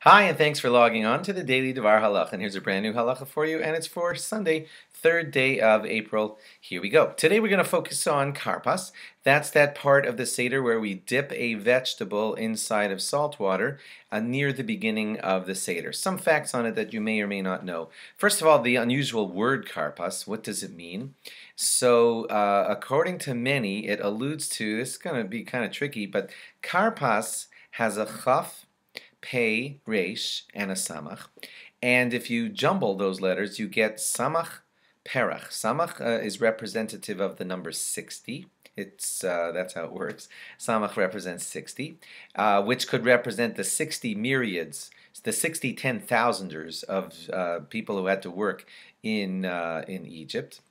Hi, and thanks for logging on to the Daily DVAR Halacha. And here's a brand new halacha for you, and it's for Sunday, 3rd day of April. Here we go. Today we're going to focus on Karpas. That's that part of the Seder where we dip a vegetable inside of salt water near the beginning of the Seder. Some facts on it that you may or may not know. First of all, the unusual word Karpas. What does it mean? So, according to many, it alludes to, this is going to be kind of tricky, but Karpas has a chaf, pei, resh, and a samach. And if you jumble those letters, you get samach perach. Samach is representative of the number 60. That's how it works. Samach represents 60, which could represent the 60 myriads, the 60 10,000ers of people who had to work in Egypt.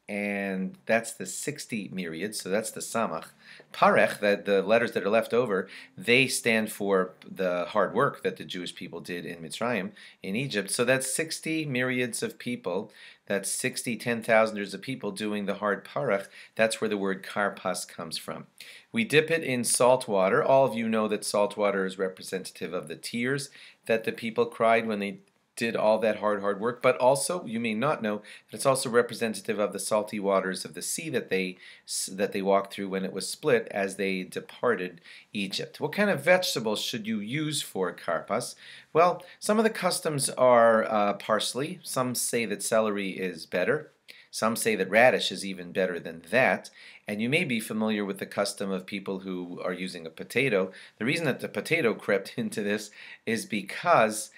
And that's the 60 myriad, so that's the samach. Parech, that the letters that are left over, they stand for the hard work that the Jewish people did in Mitzrayim, in Egypt. So that's 60 myriads of people, that's 60 10,000ers of people doing the hard parech. That's where the word karpas comes from. We dip it in salt water. All of you know that salt water is representative of the tears that the people cried when they did all that hard work, but also you may not know that it's also representative of the salty waters of the sea that they walked through when it was split as they departed Egypt. What kind of vegetables should you use for karpas? Well, some of the customs are parsley. Some say that celery is better. Some say that radish is even better than that. And you may be familiar with the custom of people who are using a potato. The reason that the potato crept into this is because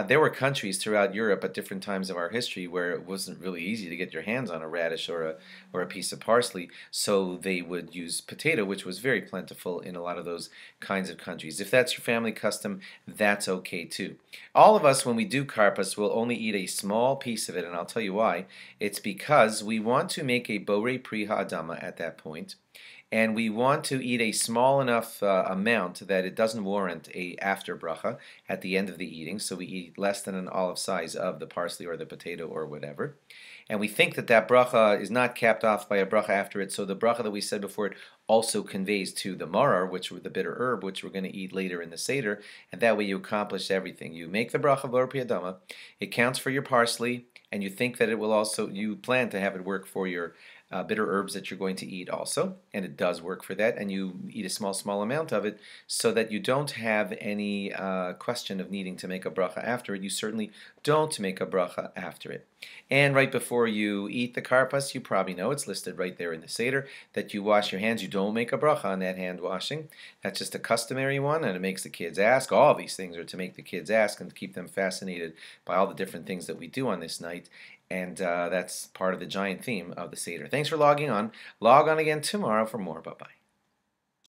there were countries throughout Europe at different times of our history where it wasn't really easy to get your hands on a radish or a piece of parsley, so they would use potato, which was very plentiful in a lot of those kinds of countries. If that's your family custom, that's okay too. All of us, when we do karpas, will only eat a small piece of it, and I'll tell you why. It's because we want to make a borei pri ha'adama at that point. And we want to eat a small enough amount that it doesn't warrant a after bracha at the end of the eating. So we eat less than an olive size of the parsley or the potato or whatever. And we think that that bracha is not capped off by a bracha after it. So the bracha that we said before it also conveys to the marar, which were the bitter herb, which we're going to eat later in the Seder. And that way you accomplish everything. You make the bracha borei pri ha'adama. It counts for your parsley. And you think that it will also, you plan to have it work for your bitter herbs that you're going to eat also, and it does work for that, and you eat a small amount of it so that you don't have any question of needing to make a bracha after it. You certainly don't make a bracha after it. And right before you eat the karpas, you probably know, it's listed right there in the Seder, that you wash your hands. You don't make a bracha on that hand washing. That's just a customary one, and it makes the kids ask. All these things are to make the kids ask and to keep them fascinated by all the different things that we do on this night. And that's part of the giant theme of the Seder. Thanks for logging on. Log on again tomorrow for more. Bye-bye.